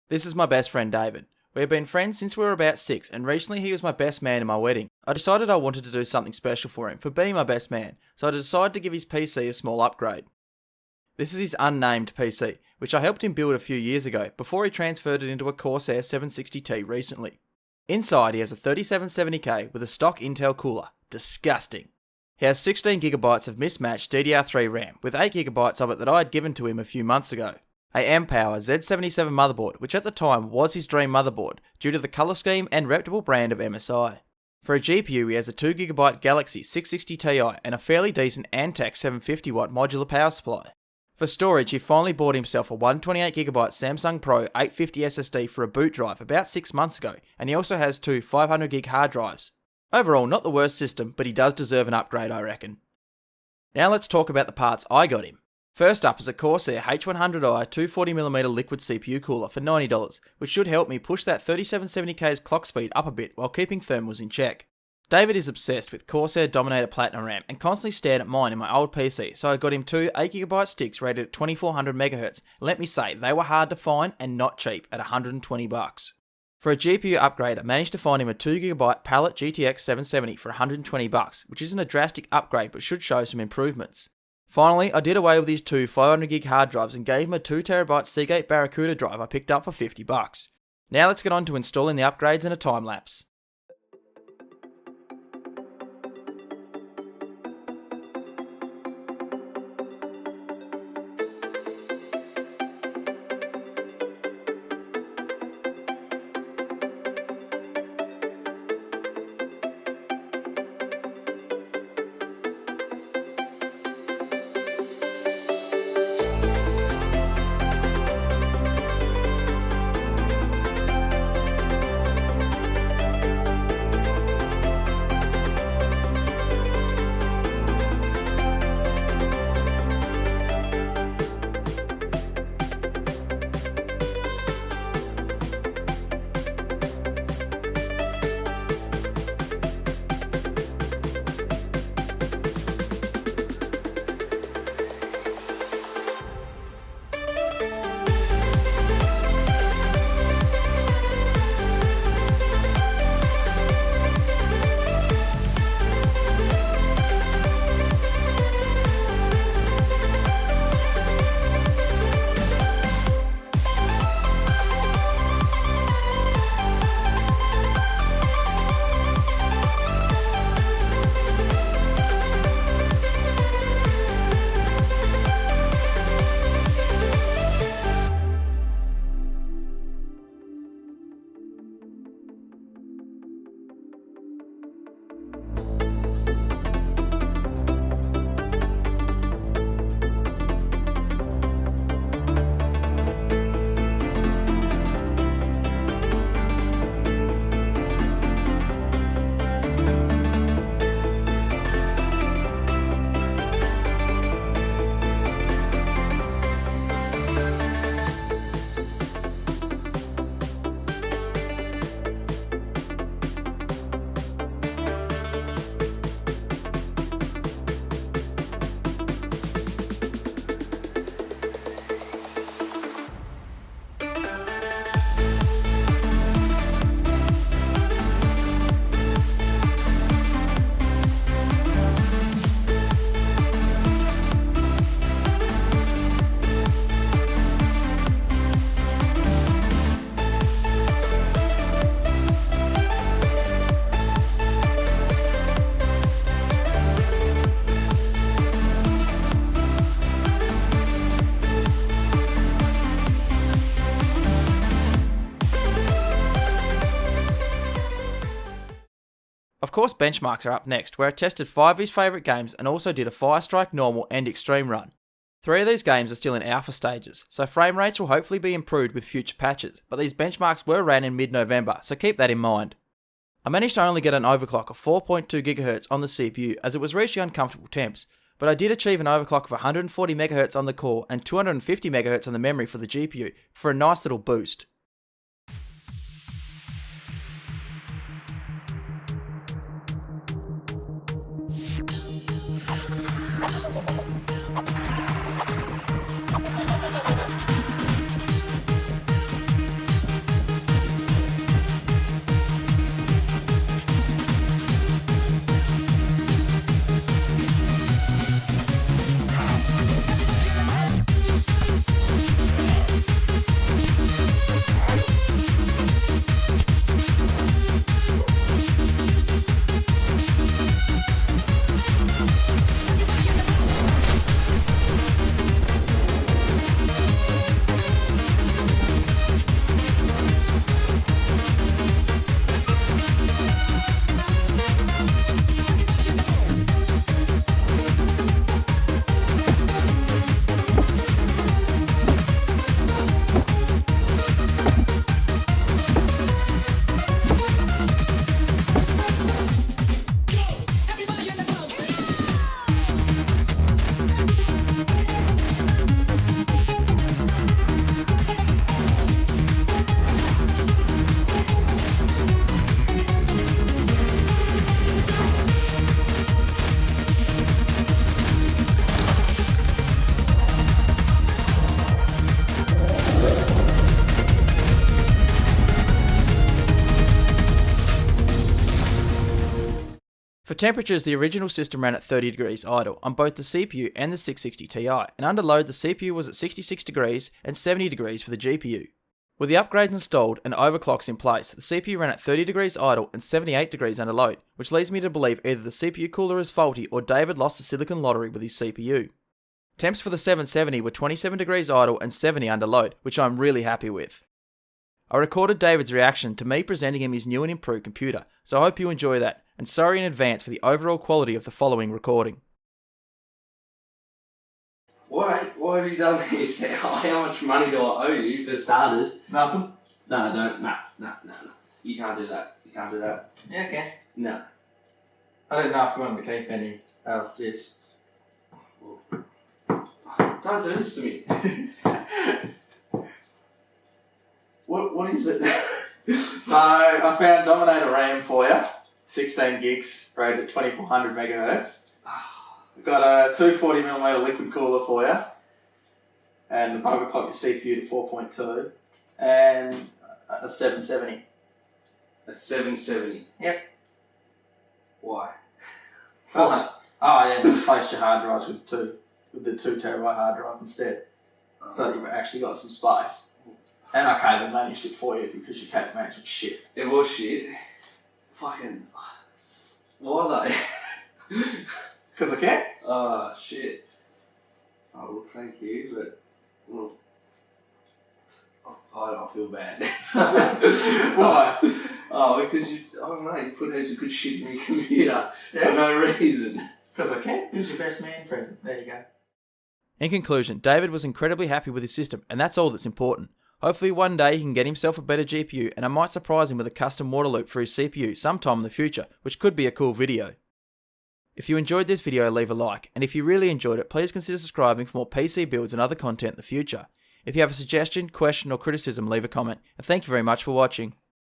This is my best friend David. We have been friends since we were about 6 and recently he was my best man in my wedding. I decided I wanted to do something special for him for being my best man, so I decided to give his PC a small upgrade. This is his unnamed PC, which I helped him build a few years ago before he transferred it into a Corsair 760T recently. Inside he has a 3770K with a stock Intel cooler. Disgusting. He has 16GB of mismatched DDR3 RAM with 8GB of it that I had given to him a few months ago. A Ampower Z77 motherboard, which at the time was his dream motherboard due to the colour scheme and reputable brand of MSI. For a GPU he has a 2GB Galaxy 660 Ti and a fairly decent Antac 750W modular power supply. For storage he finally bought himself a 128GB Samsung Pro 850 SSD for a boot drive about 6 months ago, and he also has two 500GB hard drives. Overall not the worst system, but he does deserve an upgrade I reckon. Now let's talk about the parts I got him. First up is a Corsair H100i 240mm liquid CPU cooler for $90, which should help me push that 3770K's clock speed up a bit while keeping thermals in check. David is obsessed with Corsair Dominator Platinum RAM and constantly stared at mine in my old PC, so I got him two 8GB sticks rated at 2400MHz. Let me say, they were hard to find and not cheap at $120. For a GPU upgrade, I managed to find him a 2GB Palette GTX 770 for $120, which isn't a drastic upgrade but should show some improvements. Finally, I did away with his two 500GB hard drives and gave him a 2TB Seagate Barracuda drive I picked up for $50. Now let's get on to installing the upgrades in a time lapse. Of course benchmarks are up next, where I tested 5 of his favourite games and also did a Firestrike Normal and Extreme run. 3 of these games are still in alpha stages, so frame rates will hopefully be improved with future patches, but these benchmarks were ran in mid-November, so keep that in mind. I managed to only get an overclock of 4.2GHz on the CPU as it was reaching uncomfortable temps, but I did achieve an overclock of 140MHz on the core and 250MHz on the memory for the GPU for a nice little boost. For temperatures, the original system ran at 30 degrees idle on both the CPU and the 660 Ti, and under load the CPU was at 66 degrees and 70 degrees for the GPU. With the upgrades installed and overclocks in place, the CPU ran at 30 degrees idle and 78 degrees under load, which leads me to believe either the CPU cooler is faulty or David lost the silicon lottery with his CPU. Temps for the 770 were 27 degrees idle and 70 under load, which I'm really happy with. I recorded David's reaction to me presenting him his new and improved computer, so I hope you enjoy that, and sorry in advance for the overall quality of the following recording. Why have you done this? How much money do I owe you for starters? Nothing? No, don't. No. You can't do that. Yeah, I can. No. I don't know if you want to keep any of this. Don't do this to me. What is it? So, I found Dominator RAM for you. 16 gigs, rated at 2400 megahertz. We've got a 240mm liquid cooler for you. And overclock your CPU to 4.2. And a 770. A 770? Yep. Why? Oh yeah, replace your hard drives with the 2 terabyte hard drive instead. So you've actually got some space. And I cable managed it for you because your cable management shit. It was shit. Fucking. Why though? Because I can. Oh shit. Oh well, thank you, but well, I feel bad. Why? Oh, because I don't know, you put heaps of good shit in your computer Yeah. for no reason. Because I can. Here's your best man present. There you go. In conclusion, David was incredibly happy with his system, and that's all that's important. Hopefully one day he can get himself a better GPU, and I might surprise him with a custom water loop for his CPU sometime in the future, which could be a cool video. If you enjoyed this video, leave a like, and if you really enjoyed it, please consider subscribing for more PC builds and other content in the future. If you have a suggestion, question or criticism, leave a comment, and thank you very much for watching.